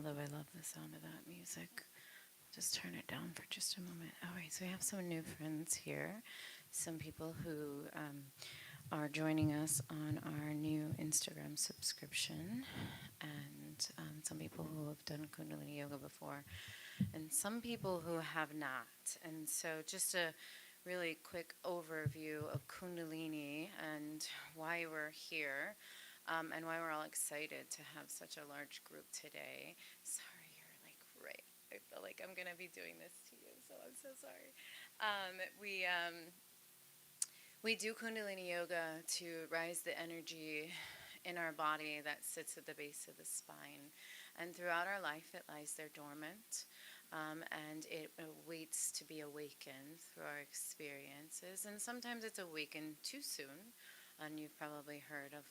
although I love the sound of that music. Just turn it down for just a moment. All right, so we have some new friends here, some people who are joining us on our new Instagram subscription, and some people who have done Kundalini Yoga before, and some people who have not. And so, just a really quick overview of Kundalini and why we're here. And why we're all excited to have such a large group today. Sorry, you're like right. I feel like I'm gonna be doing this to you, so I'm so sorry. Um, we um, we do Kundalini Yoga to rise the energy in our body that sits at the base of the spine, and throughout our life, it lies there dormant. And it waits to be awakened through our experiences. And sometimes it's awakened too soon, and you've probably heard of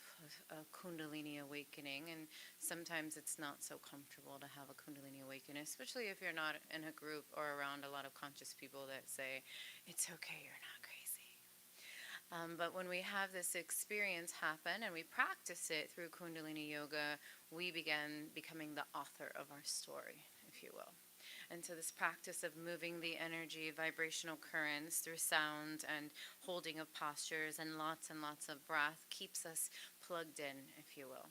a Kundalini awakening, and sometimes it's not so comfortable to have a Kundalini awakening, especially if you're not in a group or around a lot of conscious people that say, it's okay, you're not crazy. But when we have this experience happen and we practice it through Kundalini Yoga, we begin becoming the author of our story, if you will. And so, this practice of moving the energy, vibrational currents through sound and holding of postures and lots of breath keeps us plugged in, if you will.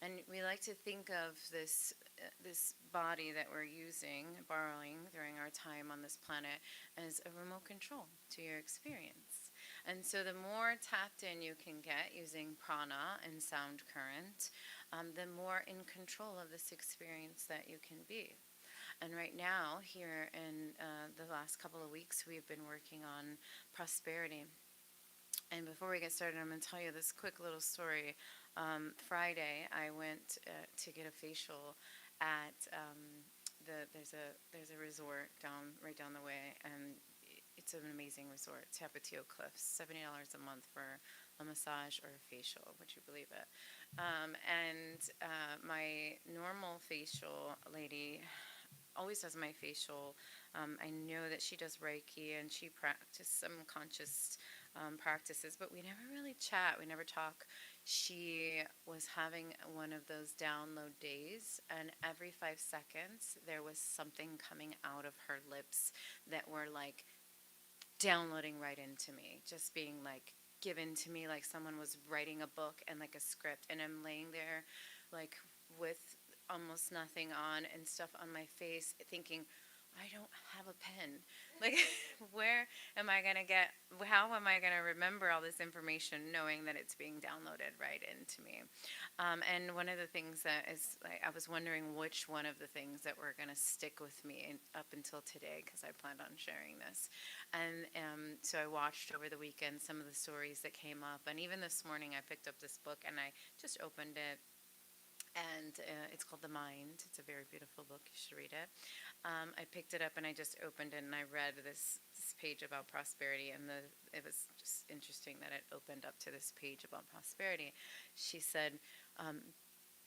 And we like to think of this body that we're using, borrowing during our time on this planet, as a remote control to your experience. And so the more tapped in you can get using prana and sound current, the more in control of this experience that you can be. And right now, here in the last couple of weeks, we've been working on prosperity. And before we get started, I'm going to tell you this quick little story. Friday, I went to get a facial at there's a resort right down the way, and it's an amazing resort, Tapatio Cliffs. $70 a month for a massage or a facial. Would you believe it? My normal facial lady always does my facial. I know that she does Reiki and she practices some conscious practices, but we never really chat. We never talk. She was having one of those download days, and every 5 seconds there was something coming out of her lips that were like downloading right into me, just being like given to me like someone was writing a book and like a script, and I'm laying there like with almost nothing on and stuff on my face thinking, I don't have a pen. Like, where am I going to get, how am I going to remember all this information knowing that it's being downloaded right into me? And one of the things that is, like, I was wondering which one of the things that were going to stick with me up until today, because I planned on sharing this. And so I watched over the weekend some of the stories that came up. And even this morning, I picked up this book and I just opened it, and it's called The Mind. It's a very beautiful book. You should read it. I picked it up and I just opened it and I read this page about prosperity, and it was just interesting that it opened up to this page about prosperity. She said,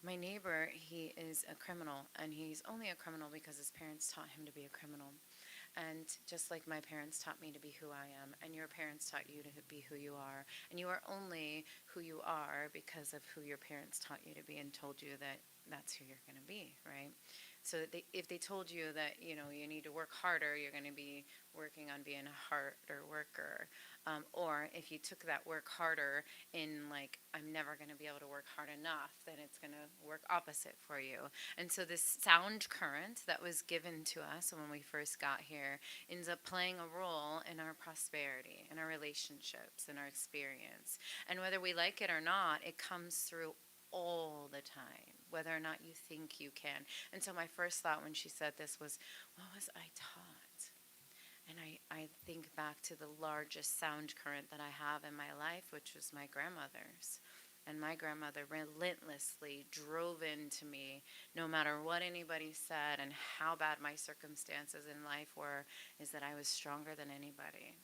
my neighbor, he is a criminal, and he's only a criminal because his parents taught him to be a criminal. And just like my parents taught me to be who I am, and your parents taught you to be who you are, and you are only who you are because of who your parents taught you to be and told you that that's who you're going to be, right? So that if they told you that, you know, you need to work harder, you're going to be working on being a harder worker. Or if you took that work harder in like, I'm never going to be able to work hard enough, then it's going to work opposite for you. And so this sound current that was given to us when we first got here ends up playing a role in our prosperity, in our relationships, in our experience. And whether we like it or not, it comes through all the time, whether or not you think you can. And so my first thought when she said this was, what was I taught? And I think back to the largest sound current that I have in my life, which was my grandmother's. And my grandmother relentlessly drove into me, no matter what anybody said and how bad my circumstances in life were, is that I was stronger than anybody,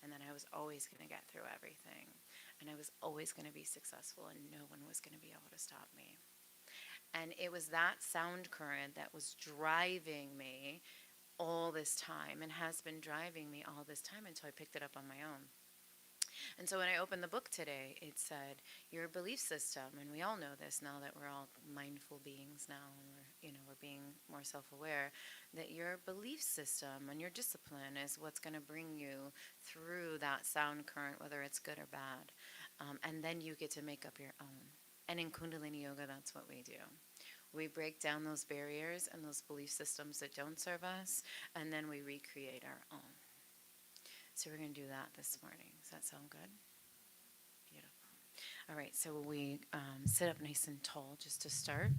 and that I was always going to get through everything. And I was always going to be successful, and no one was going to be able to stop me. And it was that sound current that was driving me all this time, and has been driving me all this time until I picked it up on my own. And so when I opened the book today, it said your belief system, and we all know this now that we're all mindful beings now, and we're being more self-aware, that your belief system and your discipline is what's going to bring you through that sound current, whether it's good or bad, and then you get to make up your own. And in Kundalini Yoga, that's what we do. We break down those barriers and those belief systems that don't serve us, and then we recreate our own. So we're going to do that this morning. Does that sound good? Beautiful. All right, so we sit up nice and tall just to start.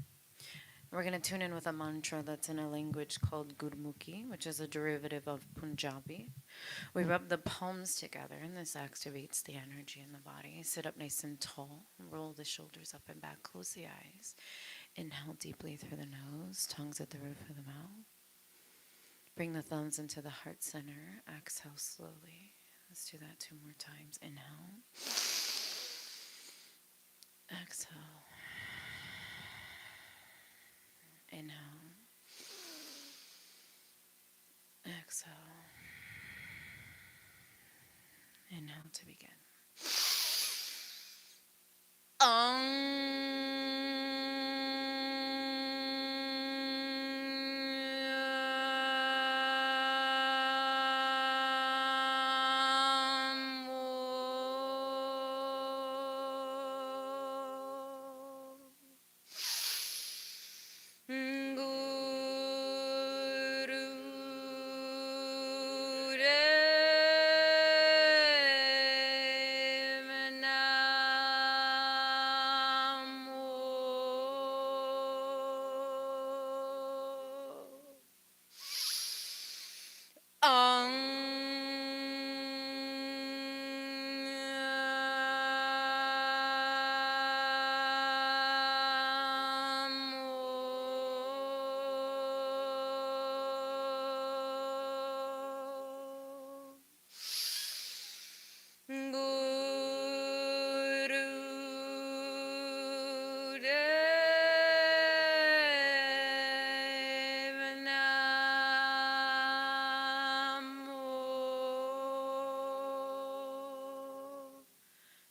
We're going to tune in with a mantra that's in a language called Gurmukhi, which is a derivative of Punjabi. We rub the palms together, and this activates the energy in the body. Sit up nice and tall. Roll the shoulders up and back. Close the eyes. Inhale deeply through the nose. Tongues at the roof of the mouth. Bring the thumbs into the heart center. Exhale slowly. Let's do that 2 more times. Inhale. Exhale. Inhale. Exhale. Inhale to begin.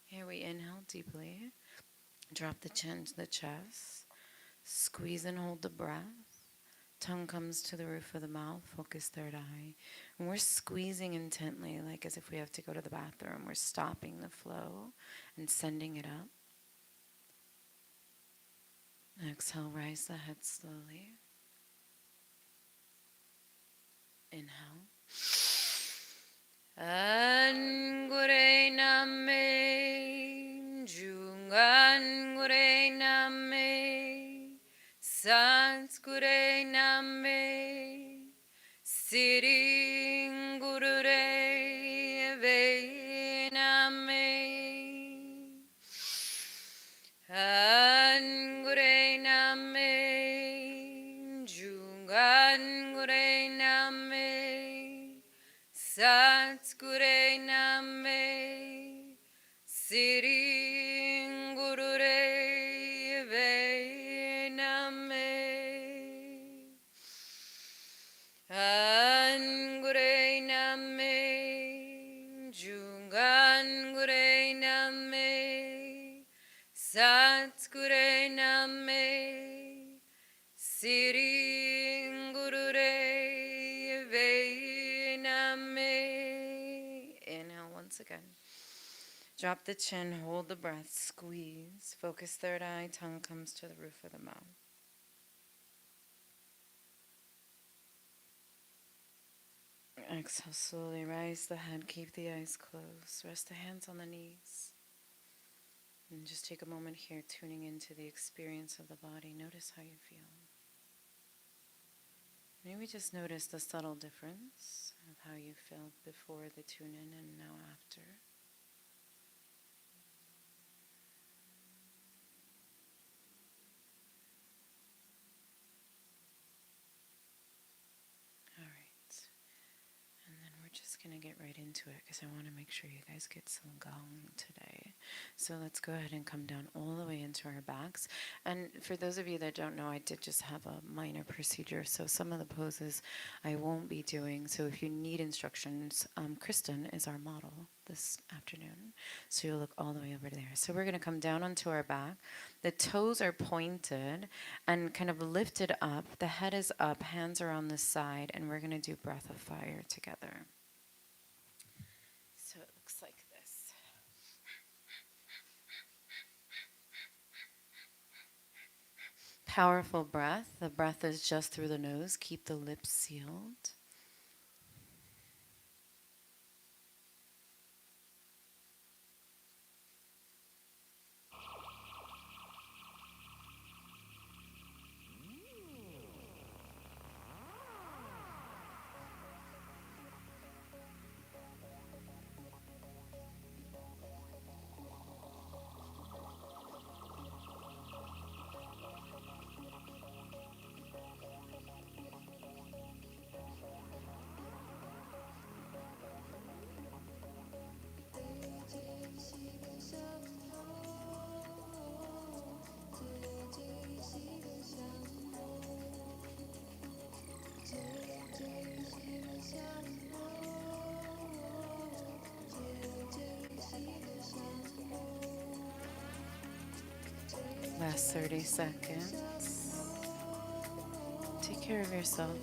Here we inhale deeply. Drop the chin to the chest. Squeeze and hold the breath. Tongue comes to the roof of the mouth. Focus third eye. And we're squeezing intently, like as if we have to go to the bathroom. We're stopping the flow and sending it up. Exhale, rise the head slowly. Inhale. Angure name, Jungangure name, Sanskure name, Siringurure ve name, Angure name, Jungangure name, Satgure name, Siringurure ve name, Angure name, Jungangure name, Satgure name, Siringurure ve name. Inhale once again. Drop the chin, hold the breath, squeeze. Focus third eye, tongue comes to the roof of the mouth. Exhale, slowly rise the head, keep the eyes closed. Rest the hands on the knees. And just take a moment here, tuning into the experience of the body. Notice how you feel. Maybe just notice the subtle difference of how you felt before the tune in and now after. Just going to get right into it because I want to make sure you guys get some gong today. So let's go ahead and come down all the way into our backs. And for those of you that don't know, I did just have a minor procedure. So some of the poses I won't be doing. So if you need instructions, Kristen is our model. this afternoon. So you'll look all the way over there. So we're going to come down onto our back. The toes are pointed and kind of lifted up. The head is up, hands are on the side, and we're going to do breath of fire together. So it looks like this. Powerful breath. The breath is just through the nose. Keep the lips sealed. Last 30 seconds. Take care of yourself,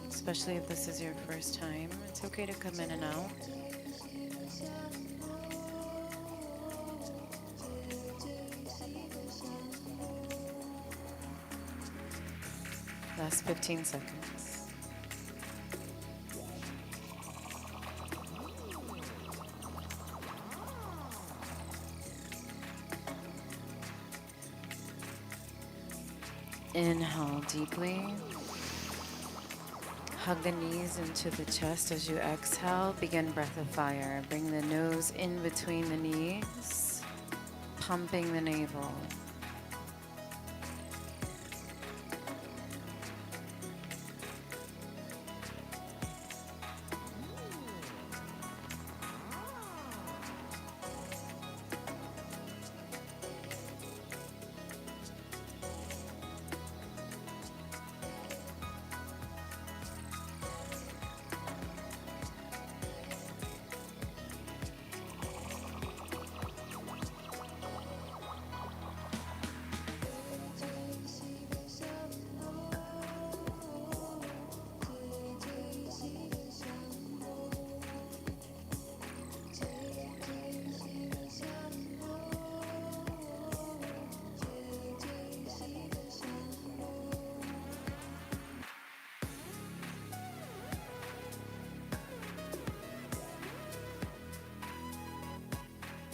especially if this is your first time. It's okay to come in and out. Last 15 seconds. Inhale deeply. Hug the knees into the chest as you exhale. Begin breath of fire. Bring the nose in between the knees, pumping the navel.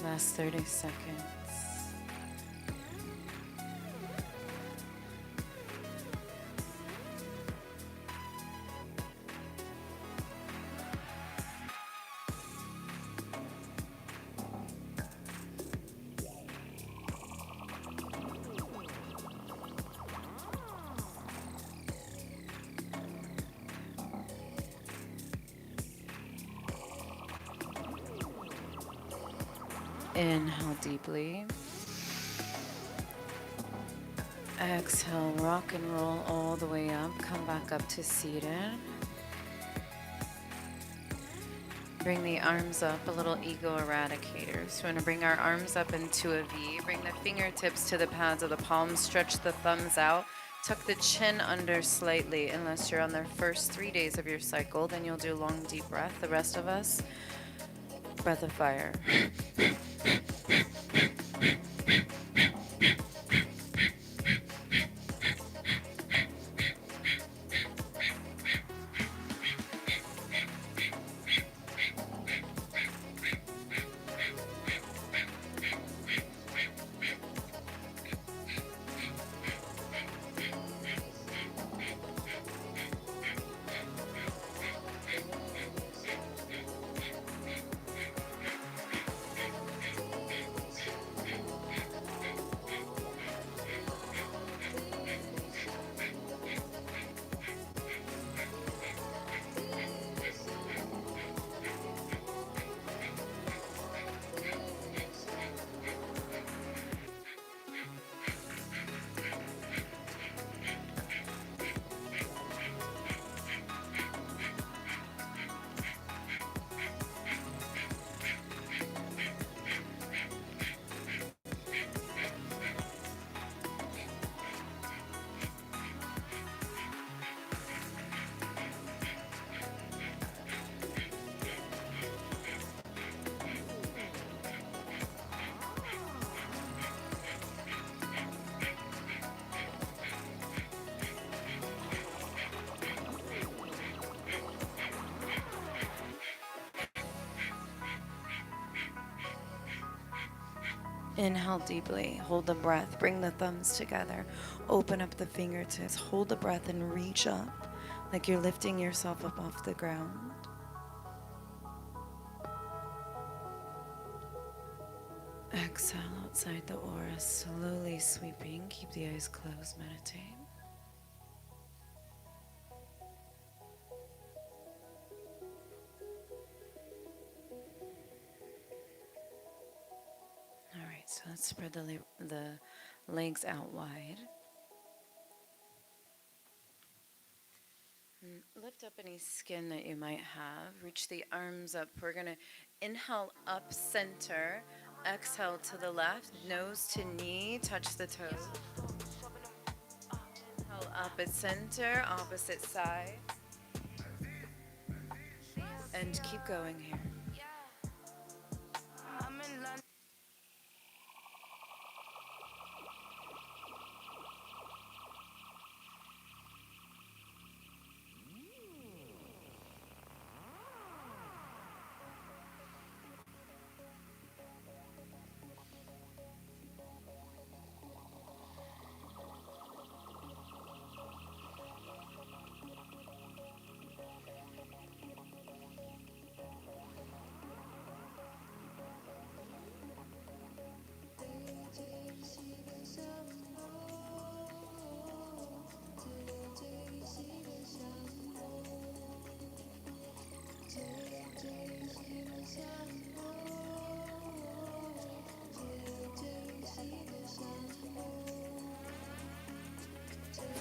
Last 30 seconds. Inhale deeply. Exhale, rock and roll all the way up. Come back up to seated. Bring the arms up, a little ego eradicator. So we're going to bring our arms up into a V. Bring the fingertips to the pads of the palms. Stretch the thumbs out. Tuck the chin under slightly. Unless you're on the first 3 days of your cycle, then you'll do long, deep breath. The rest of us, breath of fire. Inhale deeply, hold the breath, bring the thumbs together, open up the fingertips, hold the breath and reach up like you're lifting yourself up off the ground. Exhale outside the aura, slowly sweeping, keep the eyes closed, meditate. All right, so let's spread the legs out wide. Lift up any skin that you might have. Reach the arms up. We're going to inhale up center. Exhale to the left. Nose to knee. Touch the toes. Inhale up at center. Opposite side. And keep going here.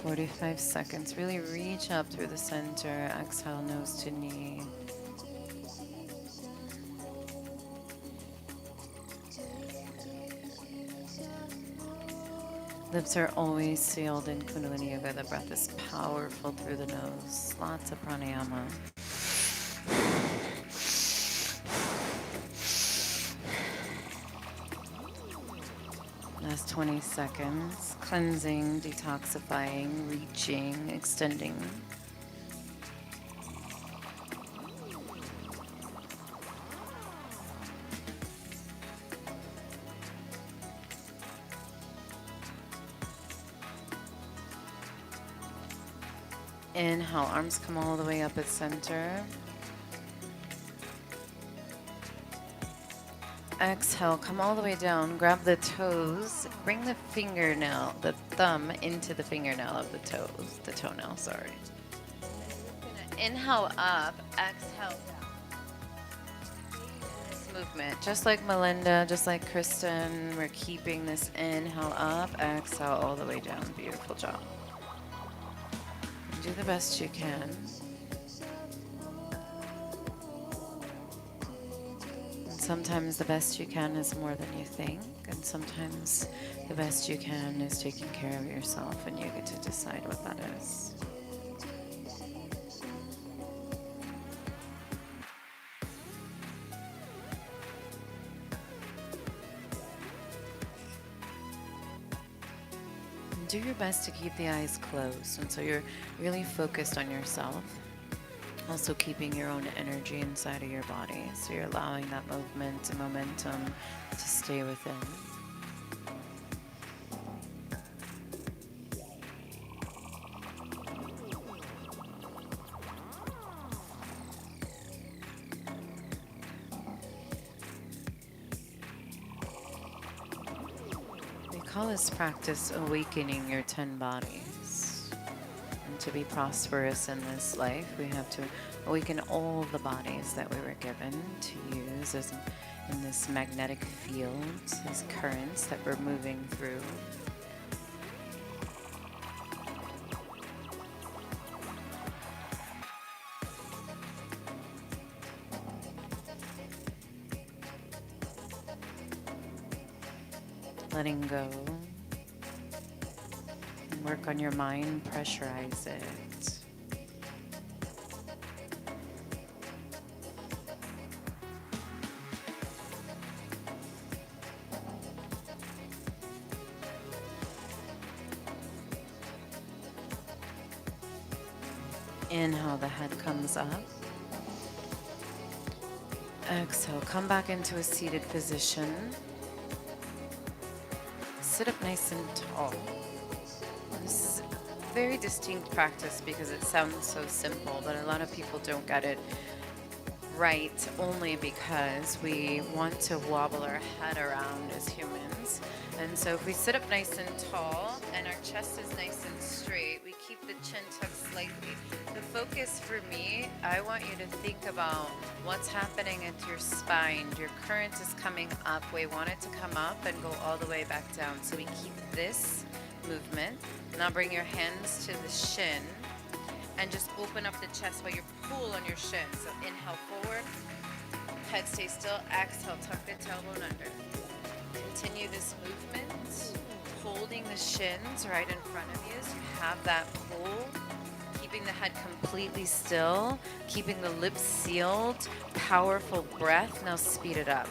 45 seconds. Really reach up through the center. Exhale, nose to knee. Lips are always sealed in Kundalini Yoga. The breath is powerful through the nose. Lots of pranayama. Last 20 seconds. Cleansing, detoxifying, reaching, extending. Inhale, arms come all the way up at center. Exhale, come all the way down, grab the toes, bring the fingernail, the thumb into the fingernail of the toes, the toenail, sorry. Inhale up, exhale down. This movement, just like Melinda, just like Kristen, we're keeping this inhale up, exhale all the way down. Beautiful job. Do the best you can. Sometimes the best you can is more than you think, and sometimes the best you can is taking care of yourself, and you get to decide what that is. And do your best to keep the eyes closed, and so you're really focused on yourself. Also keeping your own energy inside of your body, so you're allowing that movement and momentum to stay within. We call this practice awakening your 10 bodies. To be prosperous in this life, we have to awaken all the bodies that we were given to use as in this magnetic field, these currents that we're moving through. Letting go. Work on your mind, pressurize it. Inhale, the head comes up. Exhale, come back into a seated position. sit up nice and tall. This is a very distinct practice because it sounds so simple, but a lot of people don't get it right only because we want to wobble our head around as humans. And so if we sit up nice and tall and our chest is nice and straight, we keep the chin tucked slightly. The focus for me, I want you to think about what's happening at your spine. Your current is coming up. We want it to come up and go all the way back down. So we keep this movement. Now bring your hands to the shin and just open up the chest while you pull on your shin. So inhale forward, head stay still, exhale, tuck the tailbone under. Continue this movement, holding the shins right in front of you so you have that pull, keeping the head completely still, keeping the lips sealed, powerful breath. Now speed it up.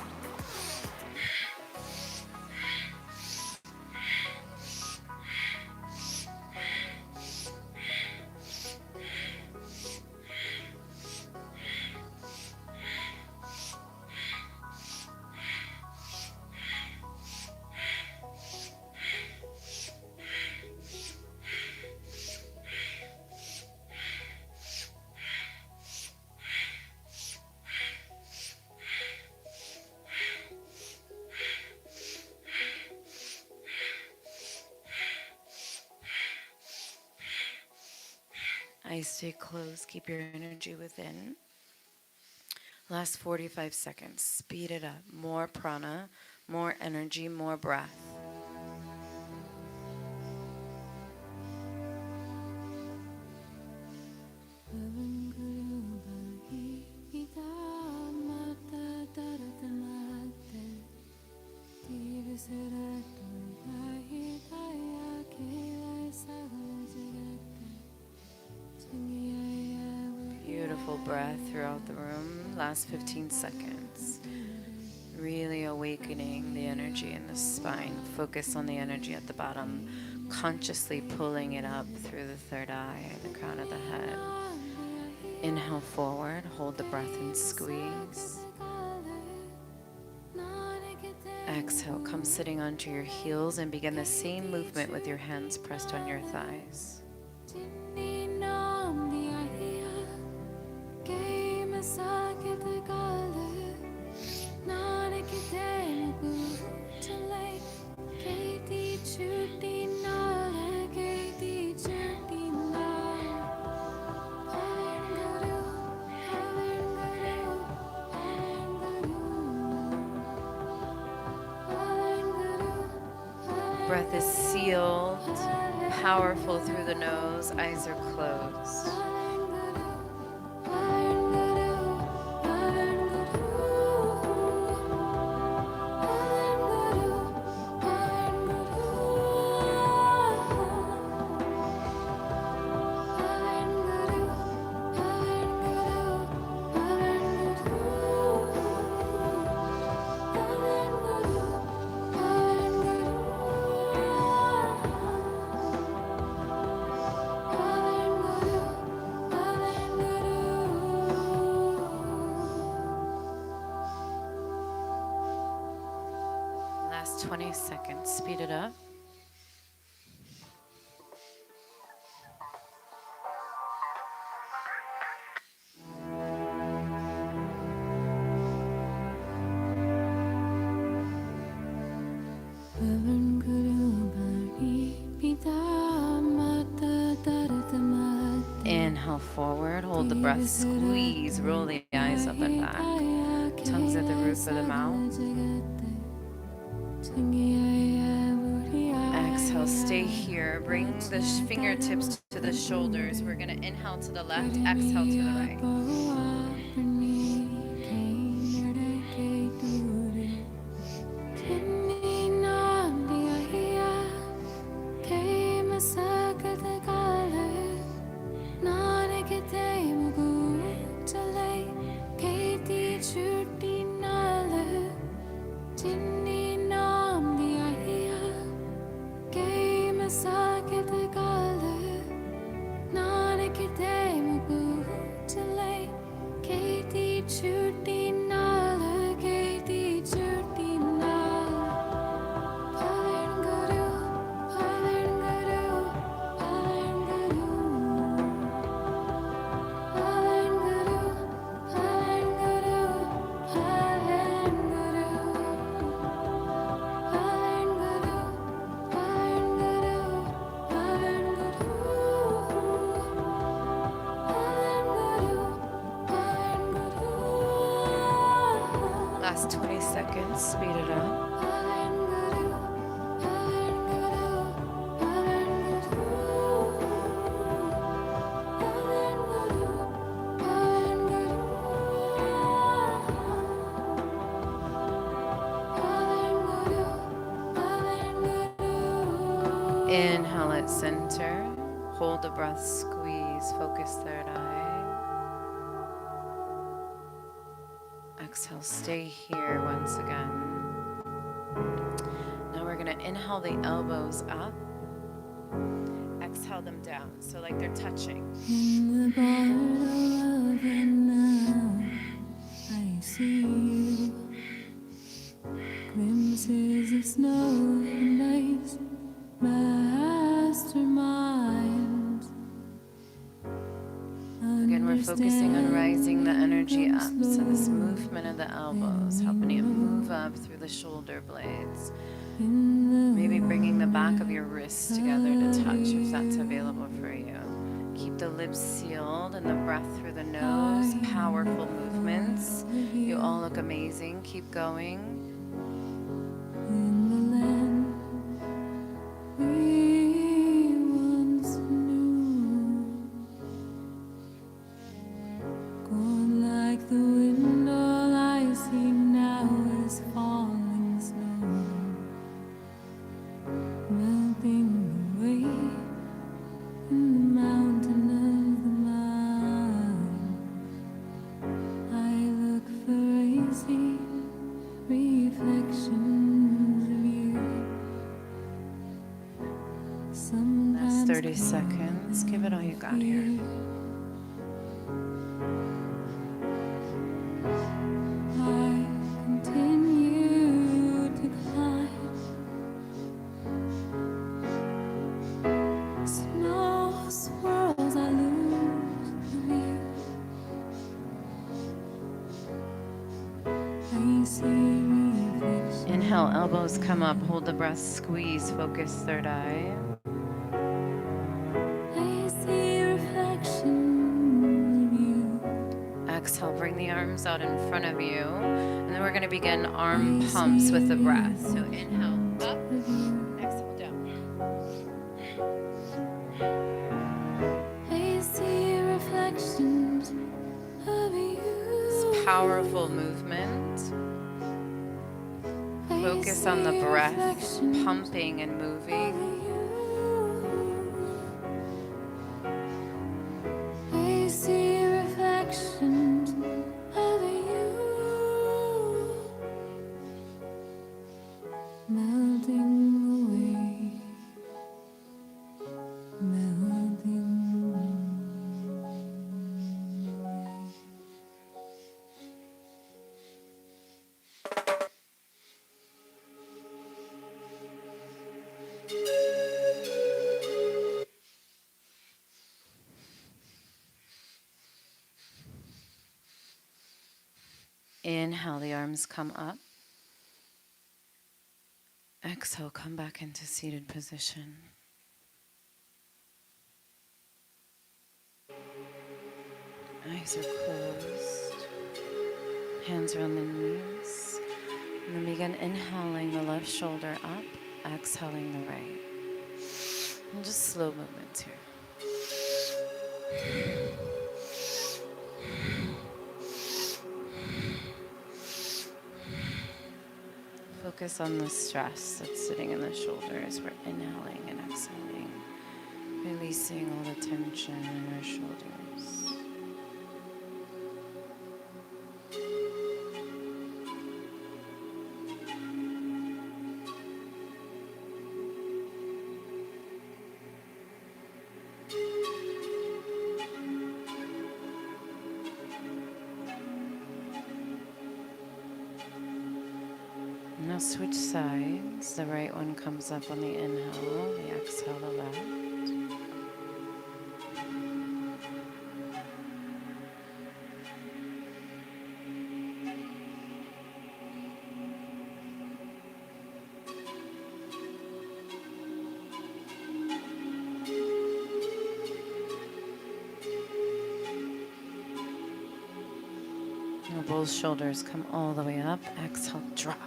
Eyes stay closed, keep your energy within. Last 45 seconds, speed it up. More prana, more energy, more breath. Beautiful breath throughout the room. Last 15 seconds. Really awakening the energy in the spine. Focus on the energy at the bottom. Consciously pulling it up through the third eye, the crown of the head. Inhale forward. Hold the breath and squeeze. Exhale. Come sitting onto your heels and begin the same movement with your hands pressed on your thighs. Breath is sealed, powerful through the nose, eyes are closed. Last 20 seconds, speed it up. Inhale forward, hold the breath, squeeze, roll the eyes up and back. Tongues at the roof of the mouth. Exhale, stay here. Bring the fingertips to the shoulders. We're going to inhale to the left, exhale to the right. seconds. Speed it up. Inhale at center. Hold the breath, squeeze, focus third eye. Exhale, stay here once again. Now we're going to inhale the elbows up. Exhale them down, so like they're touching. In the bottle of and now I see you. Glimpses of snow and ice, masterminds. Again, we're focusing on rising the energy up. So this movement of the elbows, helping it move up through the shoulder blades. Maybe bringing the back of your wrists together to touch if that's available for you. Keep the lips sealed and the breath through the nose. Powerful movements. You all look amazing. Keep going. In the land we once knew, gone like the wind, all I see now is falling snow, melting away in the mountain of the mind. I look for hazy reflections of you. Last 30 seconds. Give it all you got here. I continue to climb. Snow swirls, I lose the view. I see reflections. Inhale, elbows come up. Hold the breath, squeeze, focus third eye. I see reflections of you. Exhale, bring the arms out in front of you. And then we're going to begin arm pumps with the breath. So inhale, up, exhale, down. I see reflections of you. It's powerful movement. Focus on the breath, pumping and moving. I see reflections of you, melting away, melting away. Inhale, the arms come up. Exhale, come back into seated position. Eyes are closed. Hands are on the knees. And then begin inhaling the left shoulder up, exhaling the right. And just slow movements here. Focus on the stress that's sitting in the shoulders. We're inhaling and exhaling, releasing all the tension in our shoulders. Now switch sides. The right one comes up on the inhale, the exhale, the left. Now both shoulders come all the way up. Exhale, drop.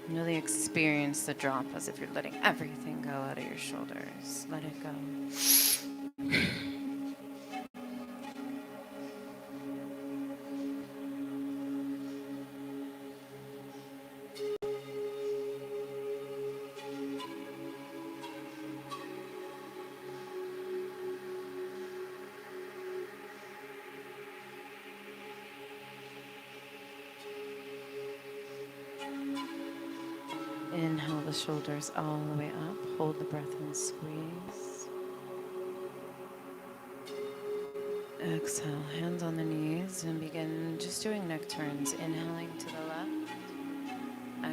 Really experience the drop as if you're letting everything go out of your shoulders. Let it go. Inhale the shoulders all the way up. Hold the breath and squeeze. Exhale, hands on the knees, and begin just doing neck turns. Inhaling to the left,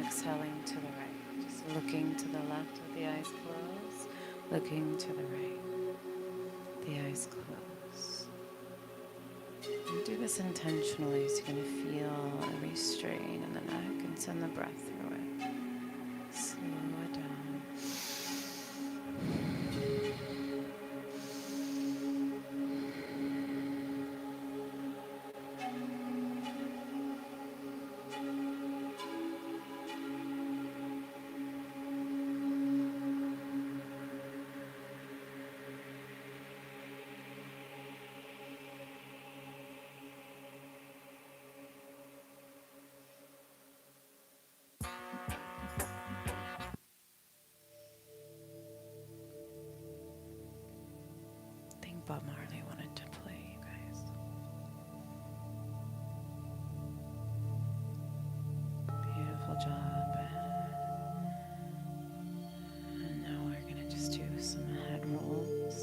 exhaling to the right. Just looking to the left with the eyes closed, looking to the right, the eyes closed. And do this intentionally so you're going to feel every strain in the neck and send the breath through it. Slow it down. I think Bob Marley wanted to play, you guys. Beautiful job. And now we're going to just do some head rolls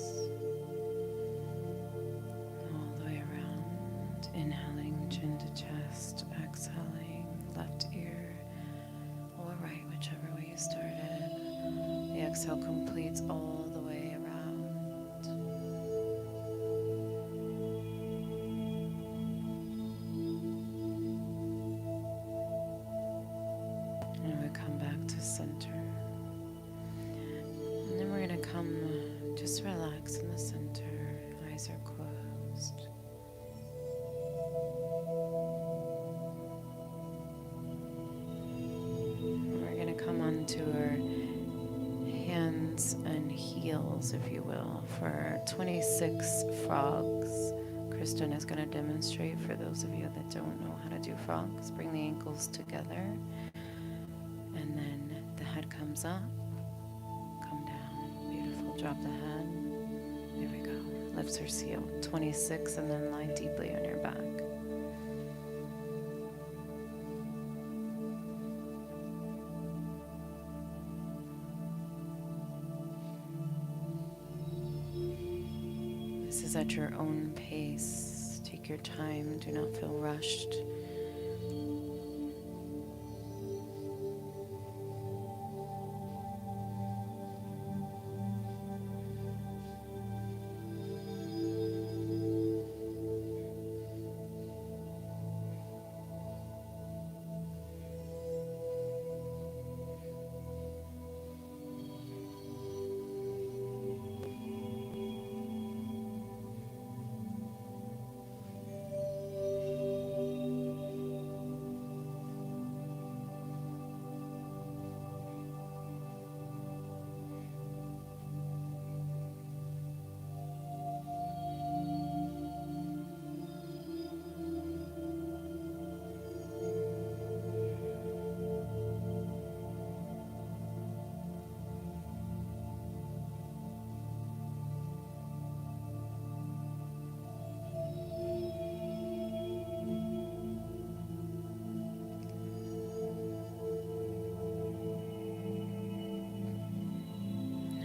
all the way around. Inhaling chin to chest, exhaling left ear or right, whichever way you started. The exhale completes all the way around. And we come back to center. And then we're going to come just relax in the center. Eyes are closed. We're going to come onto our hands and heels, if you will, for 26 frogs. Kristen is going to demonstrate for those of you that don't know how to do frogs. Bring the ankles together, and then the head comes up, come down. Beautiful. Drop the head. There we go. Lips are sealed. 26, and then lie deeply on your back. This is at your own pace. Take your time. Do not feel rushed.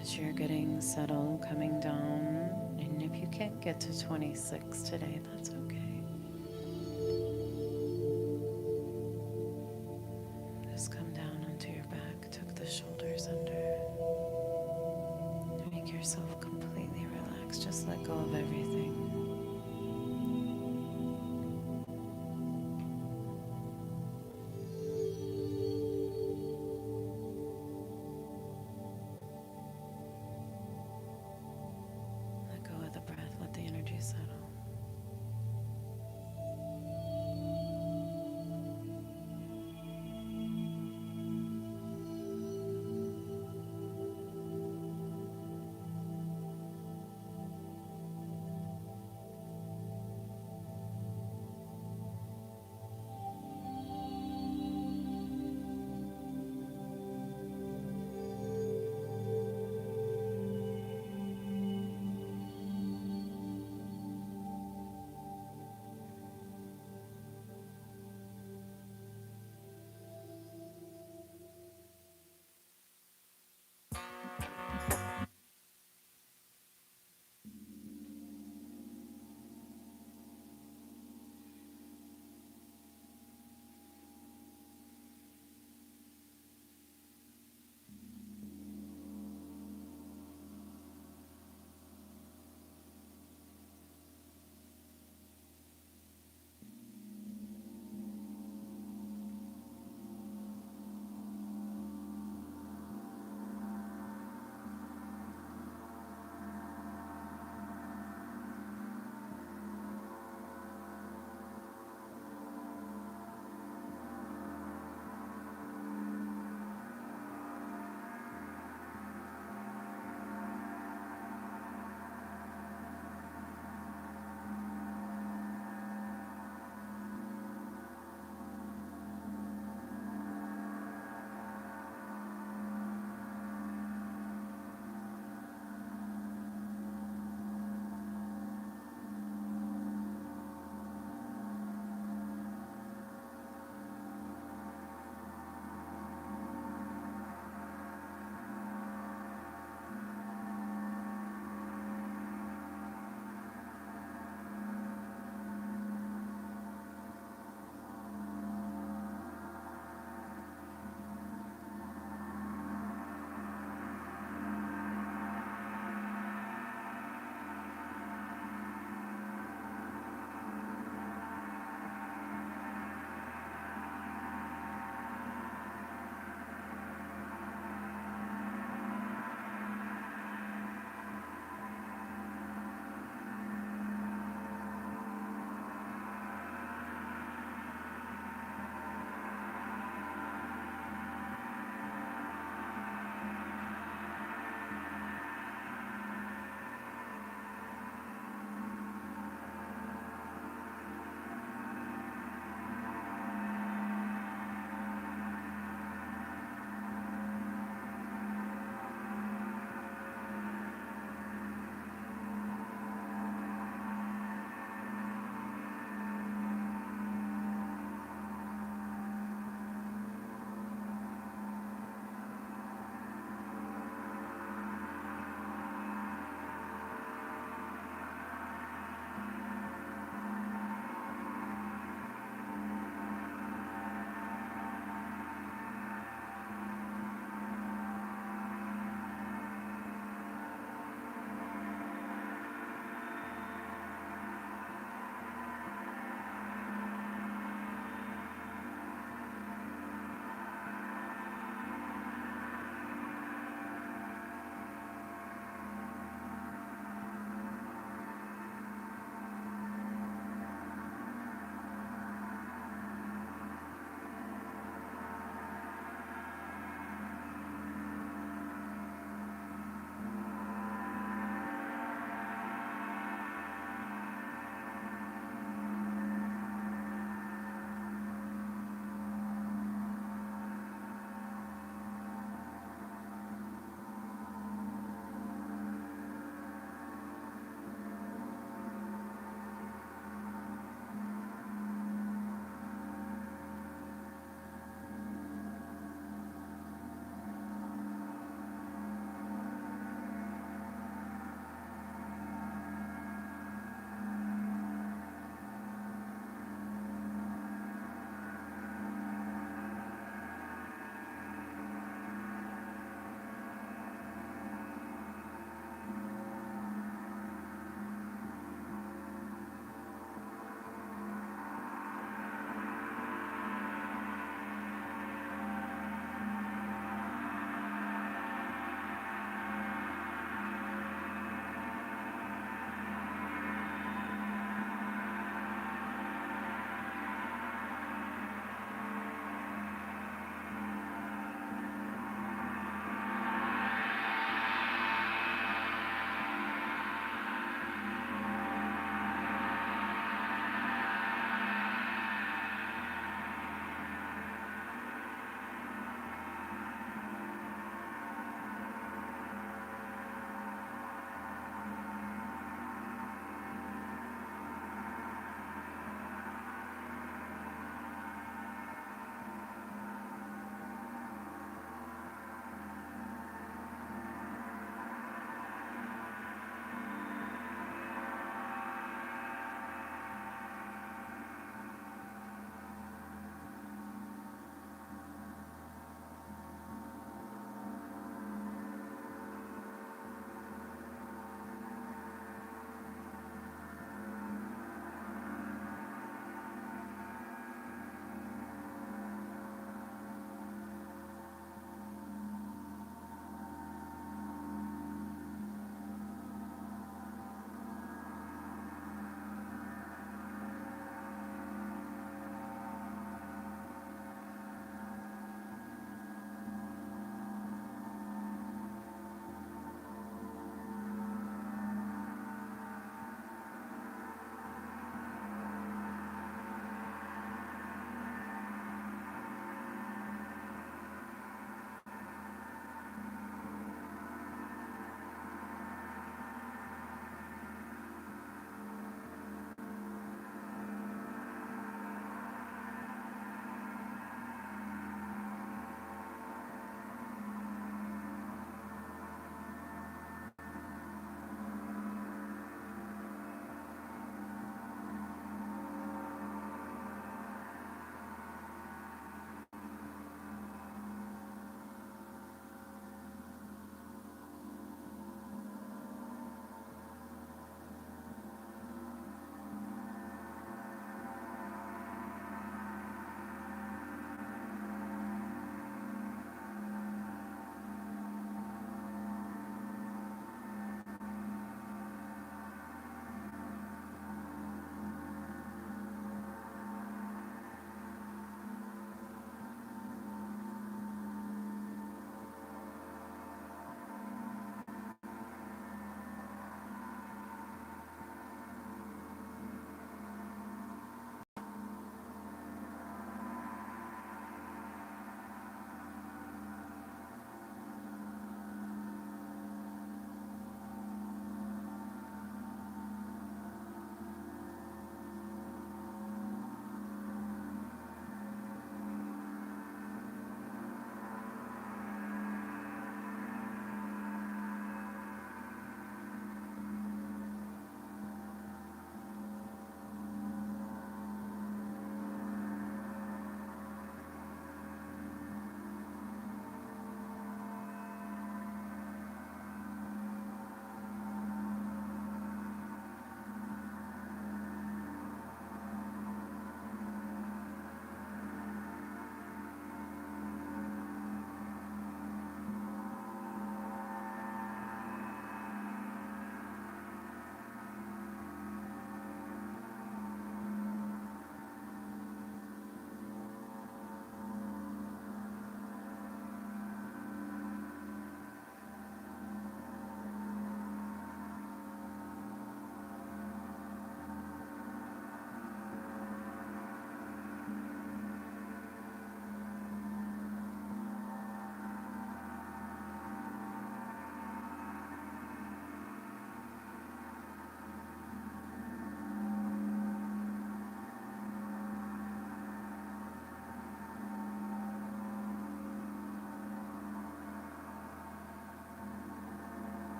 As you're getting settled, coming down, and if you can't get to 26 today, that's okay. Just come down onto your back, tuck the shoulders under. Make yourself completely relaxed. Just let go of everything.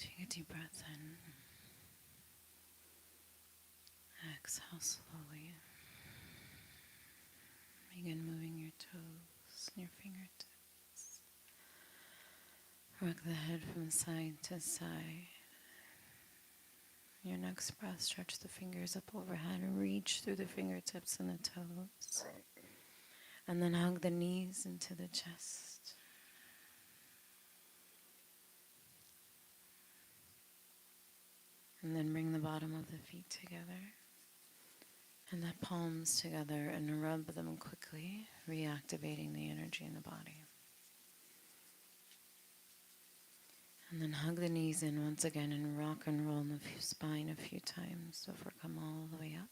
Take a deep breath in. Exhale slowly. Begin moving your toes and your fingertips. Rock the head from side to side. Your next breath, stretch the fingers up overhead and reach through the fingertips and the toes. And then hug the knees into the chest. And then bring the bottom of the feet together. And the palms together and rub them quickly, reactivating the energy in the body. And then hug the knees in once again and rock and roll the spine a few times before come all the way up.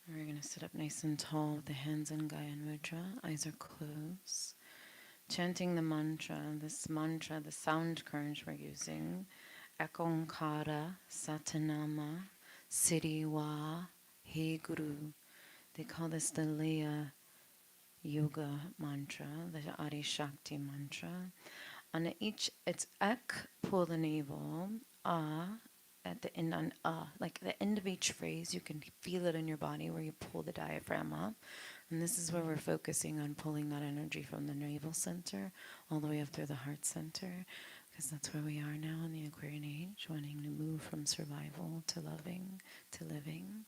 We're going to sit up nice and tall with the hands in Gaya Mudra, eyes are closed. Chanting the mantra, the sound current we're using, Ekonkara, Satanama, Siriwa, He Guru. They call this the Leya Yoga mantra, the Adi Shakti mantra. On each, it's Ek, pull the navel, at the end on like the end of each phrase, you can feel it in your body where you pull the diaphragm up. And this is where we're focusing on pulling that energy from the navel center all the way up through the heart center, because that's where we are now in the Aquarian age, wanting to move from survival to loving, to living.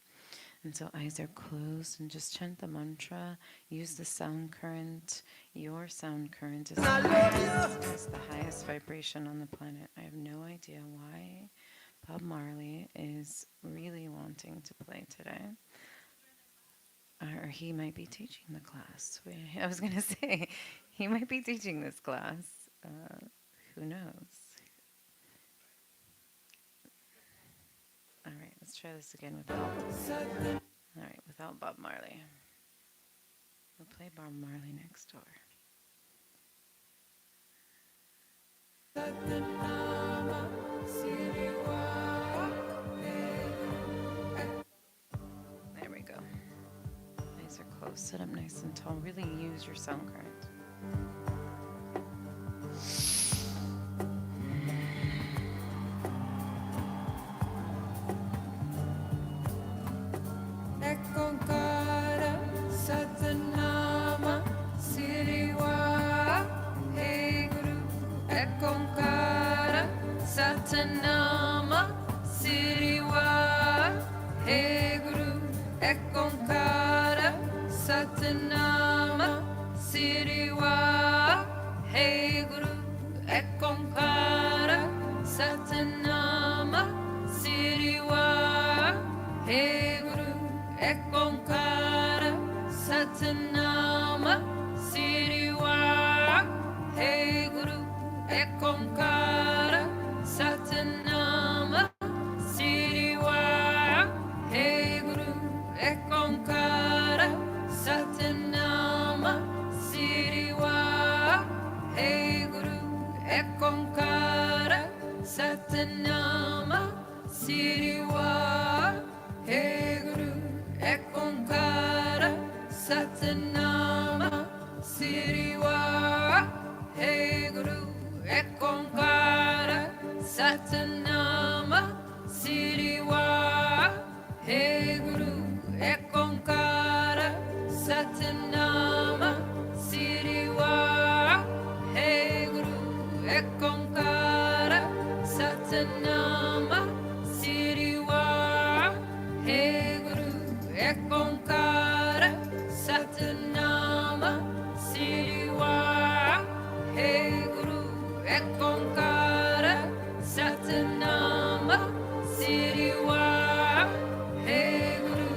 And so eyes are closed and just chant the mantra, use the sound current. Your sound current is the highest vibration on the planet. I have no idea why Bob Marley is really wanting to play today. Or he might be teaching the class. I was going to say, he might be teaching this class. Who knows? All right, let's try this again without Bob Marley. We'll play Bob Marley next door. There we go. Eyes are closed. Sit up nice and tall. Really use your sound current. Ekonkara Satanama Siriwa Hey Guru Ekonkara Satanama Siriwa Hey Guru Ekonkara Satanama Siriwa Hey Guru Ekonkara Satanama Siriwa Hey Guru Ekonkara Satanama Siriwa Hey Guru Ekonkara Satanama Siriwa Hey Guru Ekonkara Satanama Siriwa Hey Guru Ekonkara Satanama Siriwa Hey Guru Ekonkara Satanama Siriwa Hey Guru Ekonkara Satanama Siriwa Hey Guru Ekonkara Satanama Siriwa Hey Guru Ekonkara Satanama Siriwa Hey Guru Ekonkara Satanama Siriwa Hey Guru Ekonkara Satanama Siriwa Hey Guru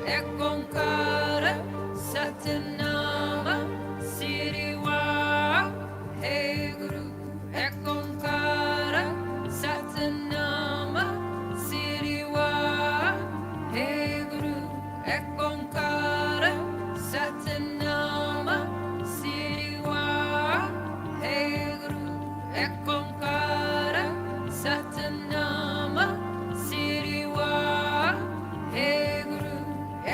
Ekonkara Satanama Siriwa Hey Guru Ekonkara Satanama Siriwa Hey Guru Ekonkara Satanama Siriwa Hey Guru Ekonkara Satanama Siriwa Hey Guru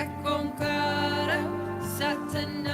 Ekonkara Satanama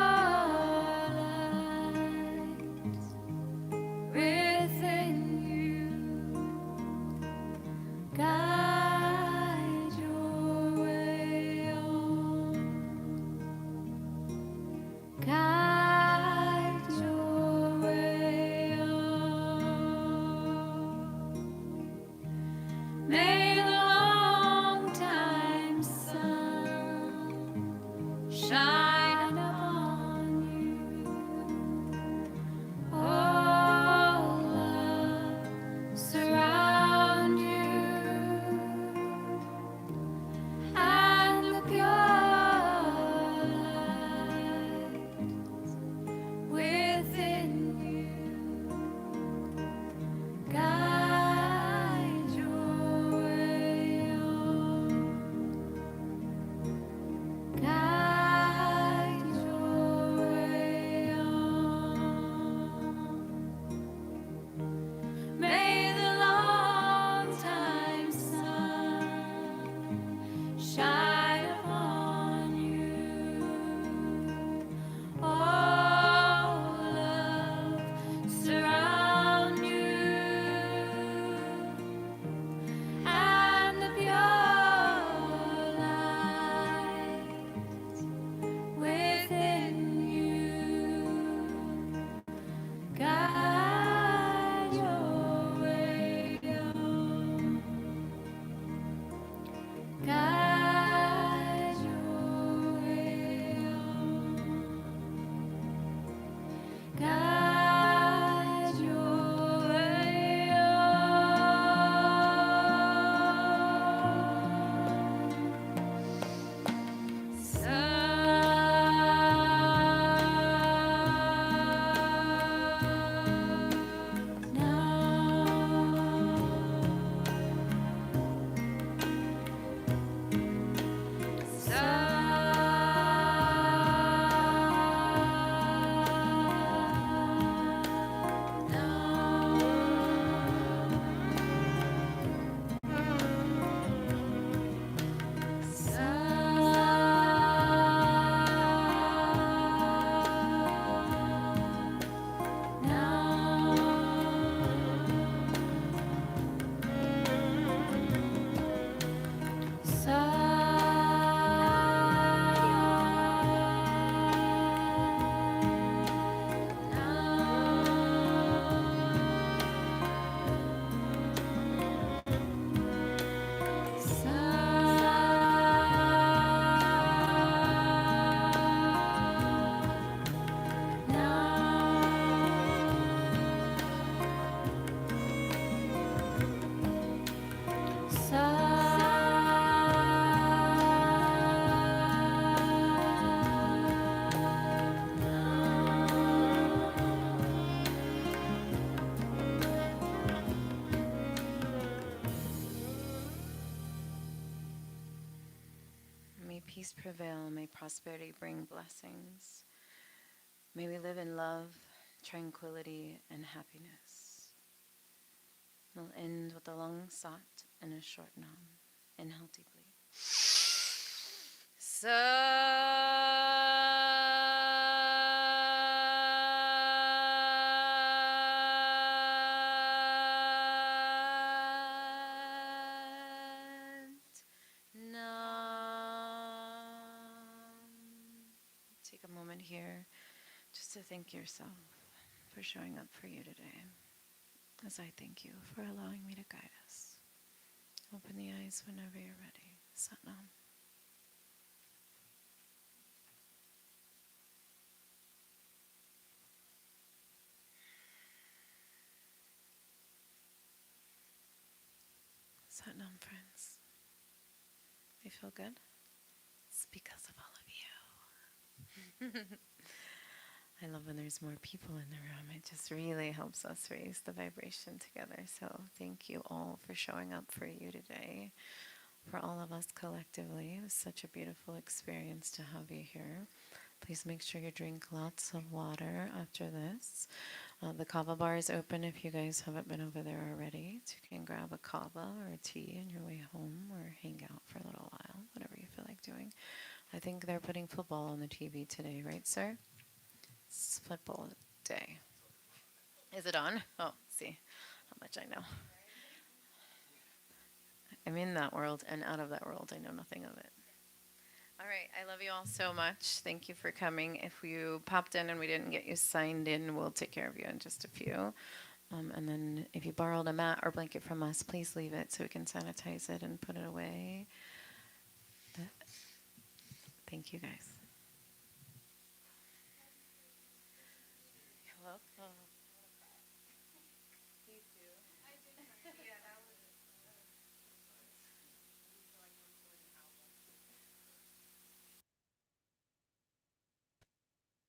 peace prevail. May prosperity bring blessings. May we live in love, tranquility, and happiness. We'll end with a long sat and a short nam. Inhale deeply. Take a moment here just to thank yourself for showing up for you today, as I thank you for allowing me to guide us. Open the eyes whenever you're ready. Satnam. Satnam, friends. You feel good? It's because of all of you. I love when there's more people in the room. It just really helps us raise the vibration together. So thank you all for showing up for you today, for all of us collectively. It was such a beautiful experience to have you here. Please make sure you drink lots of water after this. The kava bar is open if you guys haven't been over there already. So you can grab a kava or a tea on your way home or hang out for a little while, whatever you feel like doing. I think they're putting football on the TV today, right, sir? It's football day. Is it on? Oh, see how much I know. I'm in that world and out of that world. I know nothing of it. All right. I love you all so much. Thank you for coming. If you popped in and we didn't get you signed in, we'll take care of you in just a few. And then if you borrowed a mat or blanket from us, please leave it so we can sanitize it and put it away. Thank you, guys.